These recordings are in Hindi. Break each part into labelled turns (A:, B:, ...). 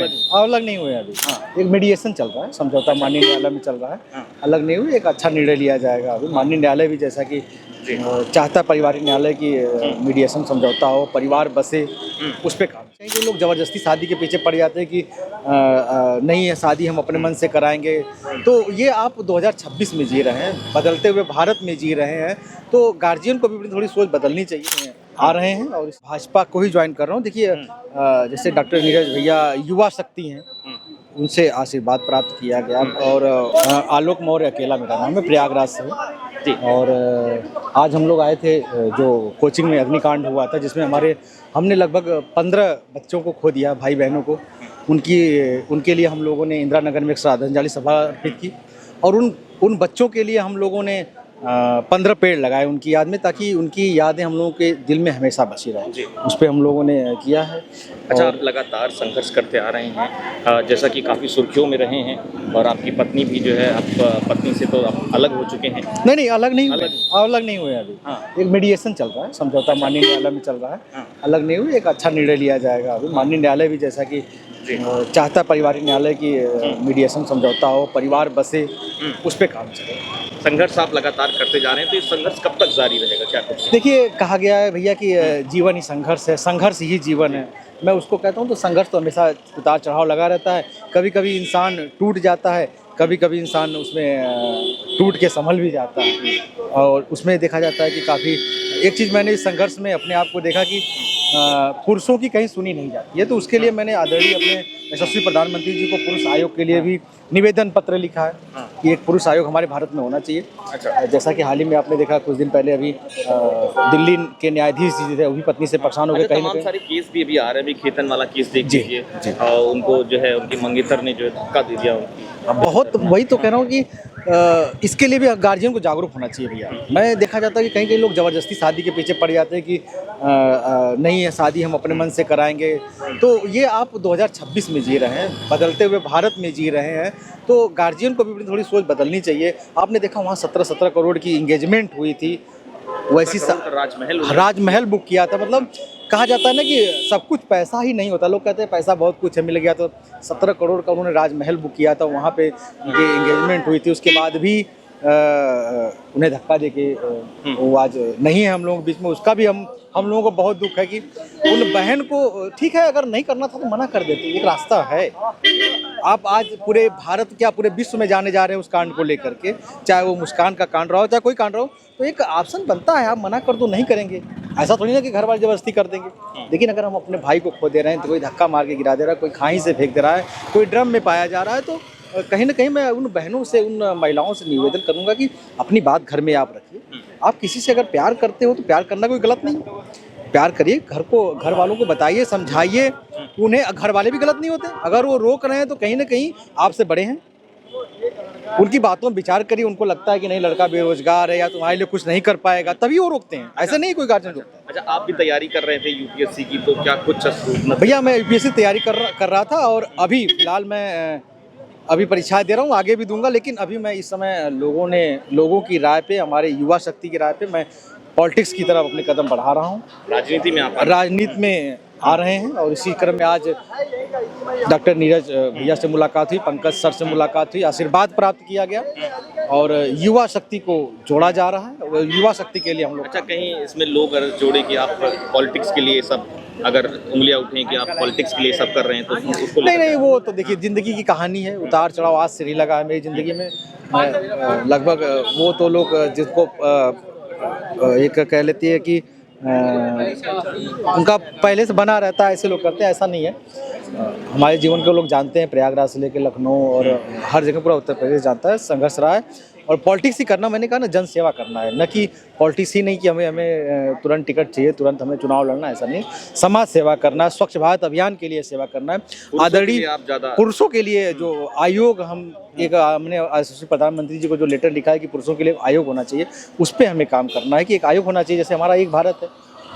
A: अलग नहीं हुए अभी। एक मीडिएशन चल रहा है, समझौता माननीय न्यायालय में चल रहा है। अलग नहीं हुए, एक अच्छा निर्णय लिया जाएगा। अभी माननीय न्यायालय भी जैसा कि चाहता परिवारिक न्यायालय की मीडिएशन समझौता हो, परिवार बसे, उस पे काम चाहिए। जो लोग जबरदस्ती शादी के पीछे पड़ जाते हैं कि नहीं है शादी हम अपने मन से कराएंगे, तो ये आप 2026 में जी रहे हैं, बदलते हुए भारत में जी रहे हैं, तो गार्जियन को भी अपनी थोड़ी सोच बदलनी चाहिए। आ रहे हैं और इस भाजपा को ही ज्वाइन कर रहा हूँ। देखिए जैसे डॉक्टर नीरज भैया युवा शक्ति हैं, उनसे आशीर्वाद प्राप्त किया गया। और आलोक मौर्य अकेला मेरा नाम है, प्रयागराज से जी। और आज हम लोग आए थे जो कोचिंग में अग्निकांड हुआ था, जिसमें हमने लगभग 15 बच्चों को खो दिया, भाई बहनों को। उनके लिए हम लोगों ने इंदिरा नगर में एक श्रद्धांजलि सभा अर्पित की और उन बच्चों के लिए हम लोगों ने 15 पेड़ लगाए उनकी याद में, ताकि उनकी यादें हम लोगों के दिल में हमेशा बची रहें। उस पर हम लोगों ने किया है।
B: अच्छा, आप लगातार संघर्ष करते आ रहे हैं, जैसा कि काफ़ी सुर्खियों में रहे हैं, और आपकी पत्नी भी जो है, आप पत्नी से तो आप अलग हो चुके हैं।
A: नहीं, अलग नहीं हुए अभी। एक मीडिएशन चल रहा है, समझौता माननीय न्यायालय में चल रहा है। अलग नहीं हुए, एक अच्छा निर्णय लिया जाएगा। अभी माननीय न्यायालय भी जैसा कि चाहता परिवारिक न्यायालय की मीडिएशन समझौता हो, परिवार बसे, उस पर काम चलेगा।
B: संघर्ष आप लगातार करते जा रहे हैं, तो ये संघर्ष कब तक जारी रहेगा, क्या कुछ?
A: देखिए, कहा गया है भैया कि जीवन ही संघर्ष है, संघर्ष ही जीवन है। मैं उसको कहता हूँ, तो संघर्ष तो हमेशा उतार चढ़ाव लगा रहता है। कभी कभी इंसान टूट जाता है, कभी कभी इंसान उसमें टूट के संभल भी जाता है, और उसमें देखा जाता है कि काफ़ी एक चीज़ मैंने इस संघर्ष में अपने आप को देखा कि पुरुषों की कहीं सुनी नहीं जाती है। तो उसके लिए मैंने आदरणीय अपने यशस्वी प्रधानमंत्री जी को पुरुष आयोग के लिए भी निवेदन पत्र लिखा है कि एक पुरुष आयोग हमारे भारत में होना चाहिए। अच्छा। जैसा कि हाल ही में आपने देखा, कुछ दिन पहले अभी दिल्ली के न्यायाधीश जी थे, वो भी पत्नी से परेशान हो गए। कहीं ना कहीं
B: सारे केस भी अभी आ रहे हैं, खेतन वाला केस देख लीजिए, और उनको जो है उनकी मंगेतर ने जो है धक्का दे दिया उनकी।
A: बहुत, वही तो कह रहा हूँ कि इसके लिए भी गार्जियन को जागरूक होना चाहिए भैया। मैं देखा जाता है कि कहीं लोग जबरदस्ती शादी के पीछे पड़ जाते हैं कि नहीं है शादी हम अपने मन से कराएंगे, तो ये आप 2026 में जी रहे हैं, बदलते हुए भारत में जी रहे हैं, तो गार्जियन को भी अपनी थोड़ी सोच बदलनी चाहिए। आपने देखा वहाँ 17 करोड़ की इंगेजमेंट हुई थी, वैसी राजमहल बुक किया था। मतलब कहा जाता है ना कि सब कुछ पैसा ही नहीं होता। लोग कहते हैं पैसा बहुत कुछ है, मिल गया, तो 17 करोड़ का उन्होंने राजमहल बुक किया था, वहाँ पे उनकी इंगेजमेंट हुई थी। उसके बाद भी उन्हें धक्का देके वो आज नहीं है हम लोगों के बीच में। उसका भी हम लोगों को बहुत दुख है कि उन बहन को, ठीक है अगर नहीं करना था तो मना कर देते, एक रास्ता है। आप आज पूरे भारत क्या पूरे विश्व में जाने जा रहे हैं उस कांड को लेकर के, चाहे वो मुस्कान का कांड रहा हो, चाहे कोई कांड रहा हो, तो एक ऑप्शन बनता है, आप मना कर दो, नहीं करेंगे। ऐसा थोड़ी ना कि घर वाले जबरदस्ती कर देंगे। लेकिन अगर हम अपने भाई को खो दे रहे हैं, तो कोई धक्का मार के गिरा दे रहा है, कोई खाई से फेंक दे रहा है, कोई ड्रम में पाया जा रहा है, तो कहीं ना कहीं मैं उन बहनों से, उन महिलाओं से निवेदन करूंगा कि अपनी बात घर में आप रखिए। आप किसी से अगर प्यार करते हो तो प्यार करना कोई गलत नहीं, प्यार करिए, घर वालों को बताइए, समझाइए। उन्हें घर वाले भी गलत नहीं होते, अगर वो रोक रहे हैं तो कहीं ना कहीं आपसे बड़े हैं, उनकी बातों में विचार करिए। उनको लगता है कि नहीं लड़का बेरोजगार है या तुम्हारे लिए कुछ नहीं कर पाएगा, तभी वो रोकते हैं, ऐसे नहीं कोई गार्जियन रोकता है।
B: अच्छा, आप भी तैयारी कर रहे थे यूपीएससी की, तो क्या कुछ?
A: भैया मैं यूपीएससी तैयारी कर रहा था, और अभी फिलहाल मैं अभी परीक्षा दे रहा हूँ, आगे भी दूंगा। लेकिन अभी मैं इस समय लोगों की राय पे, हमारे युवा शक्ति की राय पे मैं पॉलिटिक्स की तरफ अपने कदम बढ़ा रहा हूँ।
B: राजनीति में
A: आ रहे हैं, और इसी क्रम में आज डॉक्टर नीरज भैया से मुलाकात हुई, पंकज सर से मुलाकात हुई, आशीर्वाद प्राप्त किया गया, और युवा शक्ति को जोड़ा जा रहा है। युवा शक्ति के लिए हम लोग।
B: अच्छा, कहीं इसमें लोग अगर जोड़े कि आप पॉलिटिक्स के लिए सब, अगर उंगलियां उठें कि आप पॉलिटिक्स के लिए सब कर रहे हैं, तो उसको
A: नहीं, वो तो देखिए जिंदगी की कहानी है, उतार चढ़ाव आज से नहीं लगा है मेरी ज़िंदगी में। लगभग वो तो लोग जिसको एक कह लेती है कि उनका पहले से बना रहता है, ऐसे लोग करते हैं, ऐसा नहीं है। हमारे जीवन को लोग जानते हैं, प्रयागराज से लेकर लखनऊ और हर जगह पूरा उत्तर प्रदेश जानता है, संघर्ष रहा है। और पॉलिटिक्स ही करना, मैंने कहा ना, जन सेवा करना है, न कि पॉलिटिक्स ही नहीं कि हमें तुरंत टिकट चाहिए, तुरंत हमें चुनाव लड़ना, ऐसा नहीं। समाज सेवा करना है, स्वच्छ भारत अभियान के लिए सेवा करना है। आदरणीय पुरुषों के लिए जो आयोग, हमने यशस्वी प्रधानमंत्री जी को जो लेटर लिखा है कि पुरुषों के लिए आयोग होना चाहिए, उस पर हमें काम करना है कि एक आयोग होना चाहिए। जैसे हमारा एक भारत है,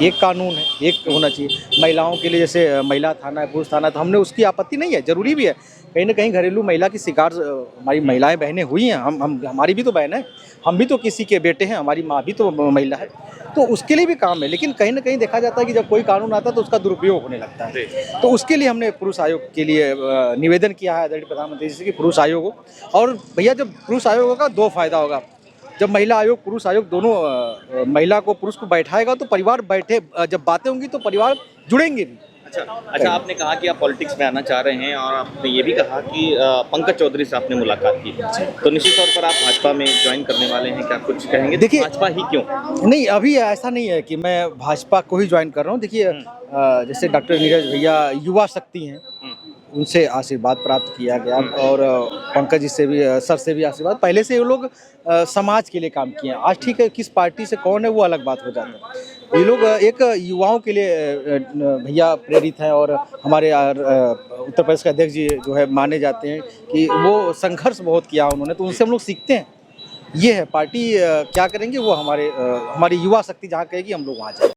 A: एक कानून है, एक होना चाहिए महिलाओं के लिए। जैसे महिला थाना है, पुरुष थाना, तो हमने उसकी आपत्ति नहीं है, ज़रूरी भी है। कहीं ना कहीं घरेलू महिला की शिकार हमारी महिलाएं बहनें हुई हैं, हम हमारी भी तो बहन है, हम भी तो किसी के बेटे हैं, हमारी माँ भी तो महिला है, तो उसके लिए भी काम है। लेकिन कहीं ना कहीं देखा जाता है कि जब कोई कानून आता है तो उसका दुरुपयोग होने लगता है। तो उसके लिए हमने पुरुष आयोग के लिए निवेदन किया है आदरणीय प्रधानमंत्री जी से कि पुरुष आयोग हो। और भैया जब पुरुष आयोग होगा दो फायदा होगा, जब महिला आयोग पुरुष आयोग दोनों महिला को पुरुष को बैठाएगा तो परिवार बैठे, जब बातें होंगी तो परिवार जुड़ेंगे भी।
B: अच्छा, आपने कहा कि आप पॉलिटिक्स में आना चाह रहे हैं और आपने ये भी कहा कि पंकज चौधरी से आपने मुलाकात की, तो निश्चित तौर पर आप भाजपा में ज्वाइन करने वाले हैं, क्या कुछ कहेंगे?
A: देखिए,
B: भाजपा ही क्यों?
A: नहीं, अभी ऐसा नहीं है कि मैं भाजपा को ही ज्वाइन कर रहा हूँ। देखिए जैसे डॉक्टर नीरज भैया युवा शक्ति हैं, उनसे आशीर्वाद प्राप्त किया गया और पंकज जी से भी, सर से भी आशीर्वाद। पहले से ये लोग समाज के लिए काम किए हैं। आज ठीक है किस पार्टी से कौन है वो अलग बात हो जाता है, ये लोग एक युवाओं के लिए भैया प्रेरित हैं। और हमारे उत्तर प्रदेश के अध्यक्ष जी जो है माने जाते हैं कि वो संघर्ष बहुत किया उन्होंने, तो उनसे हम लोग सीखते हैं। ये है पार्टी क्या करेंगे वो हमारी युवा शक्ति जहाँ कहेगी हम लोग वहाँ जाएंगे।